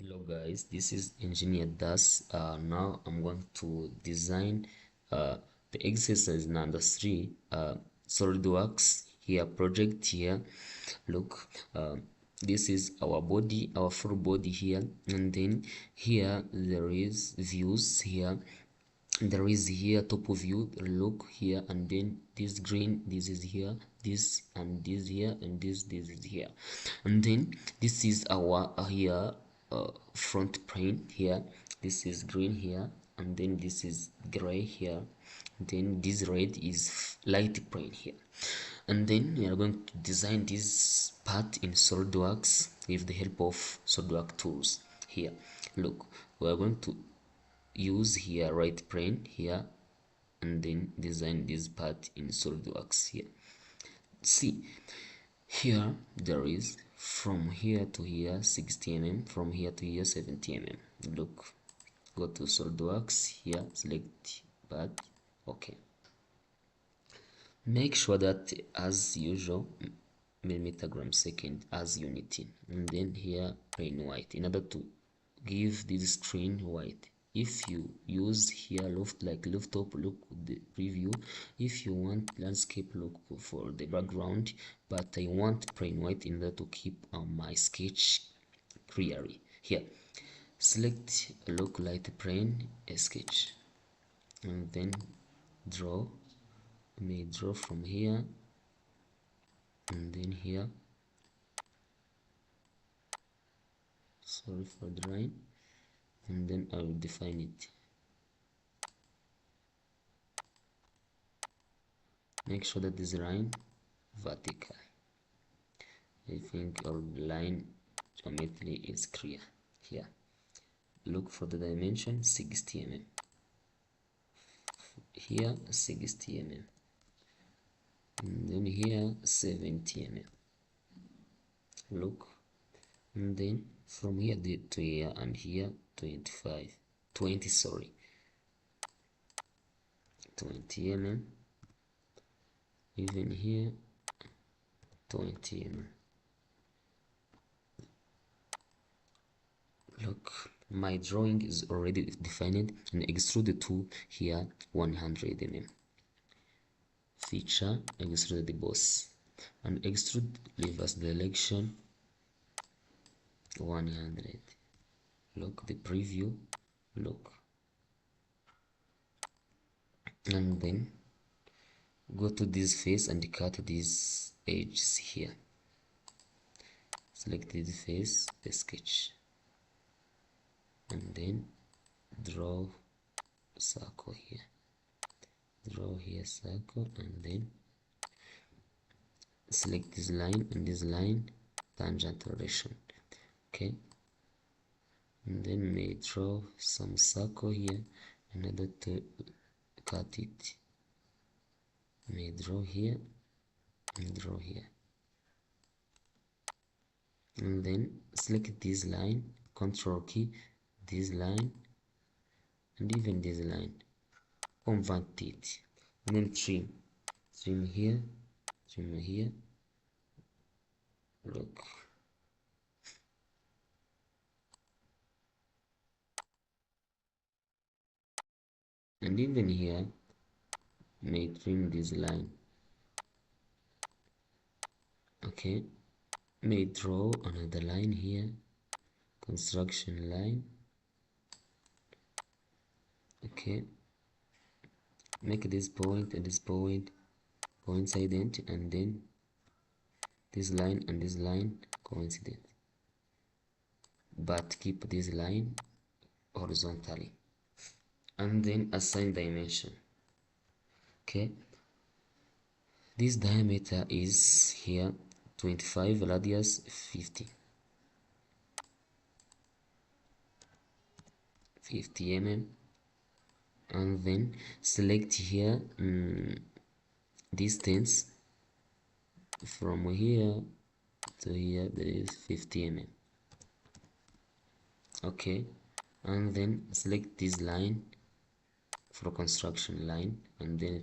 Hello guys, this is Engineer Das. Now I'm going to design the exercise number 3, Solidworks here project here. Look, this is our body, our full body here, and then here there is views here. There is here top view, look here, and then this green, this is here, this and this here, and this is here, and then this is our here front plane here. This is green here, and then this is gray here, then this red is light plane here. And then we are going to design this part in SolidWorks with the help of SolidWorks tools here. Look, we are going to use here right plane here, and then design this part in SolidWorks here. See, here there is from here to here 60 mm, from here to here 70 mm. Look, go to SolidWorks here, select part, okay. Make sure that as usual millimeter gram second as unity, and then here plain white in order to give this screen white. If you use here loft like rooftop, look the preview. If you want landscape, look for the background, but I want plain white in order to keep my sketch clearly. Here select look light plane sketch, and then draw. May draw from here, and then here, sorry for the line, and then I will define it. Make sure that this line vertical. I think our line geometry is clear. Here look for the dimension 60 mm, here 60 mm, and then here 70 mm. Look, and then from here to here and here 20 sorry 20 mm, even here 20 mm. Look, my drawing is already defined, and extrude tool here 100 mm. Feature extrude the boss, and extrude reverse direction 100. Look the preview, look, and then go to this face and cut these edges here. Select this face, the sketch, and then draw circle here, draw here circle, and then select this line and this line tangent relation, okay, and then may draw some circle here in order to cut it. May draw here and draw here, and then select this line, control key, this line, and even this line, convert it, and then trim here, trim here. Look, and even here may trim this line, okay. May draw another line here, construction line, okay. Make this point and this point coincident, and then this line and this line coincident, but keep this line horizontally, and then assign dimension, okay. This diameter is here 25, radius 50 mm, and then select here distance from here to here, there is 50 mm, okay, and then select this line for construction line, and then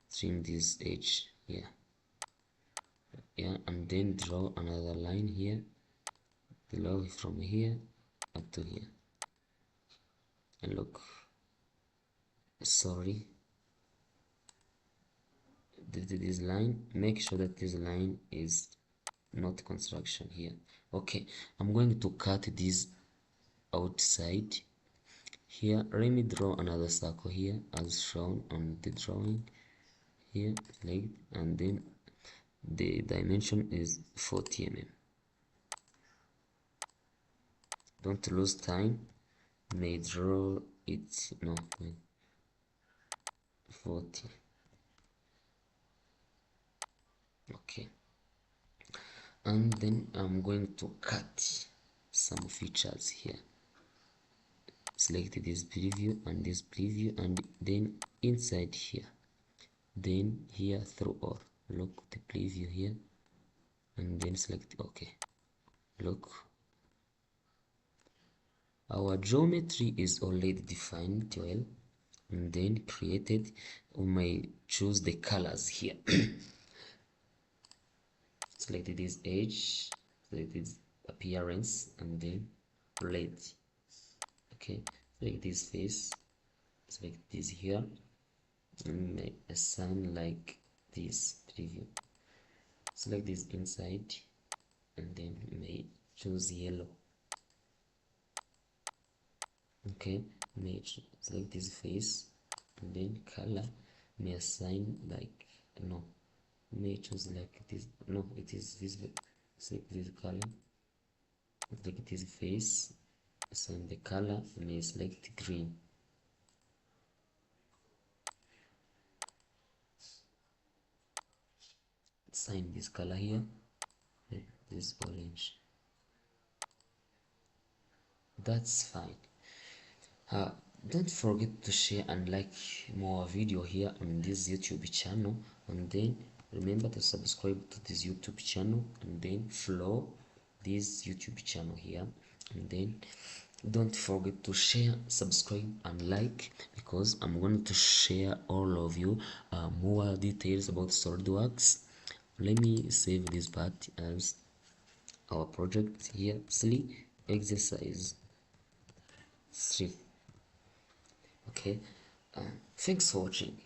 trim this edge here, yeah, and then draw another line here, below from here up to here. And look, sorry, this line, make sure that this line is not construction here. Okay, I'm going to cut this outside here. Let me draw another circle here as shown on the drawing here, like, and then the dimension is 40 mm. Don't lose time, may draw it, no, 40. Okay, and then I'm going to cut some features here. Select this preview and this preview, and then inside here, then here through all, look the preview here, and then select OK. Look, our geometry is already defined well and then created. We may choose the colors here. Select this edge, select this appearance, and then red. Okay, select this face, select this here, and make a sign like this preview. Select this inside, and then may choose yellow. Okay, may select this face, and then color may assign like, no, may choose like this, no, it is visible. Select this color, select this face, assign the color, may select green. Assign this color here, this orange. That's fine. Don't forget to share and like more video here on this YouTube channel, and then remember to subscribe to this YouTube channel, and then follow this YouTube channel here, and then don't forget to share, subscribe and like, because I'm going to share all of you more details about SolidWorks. Let me save this part as our project here. See, exercise 3. Okay, thanks for watching.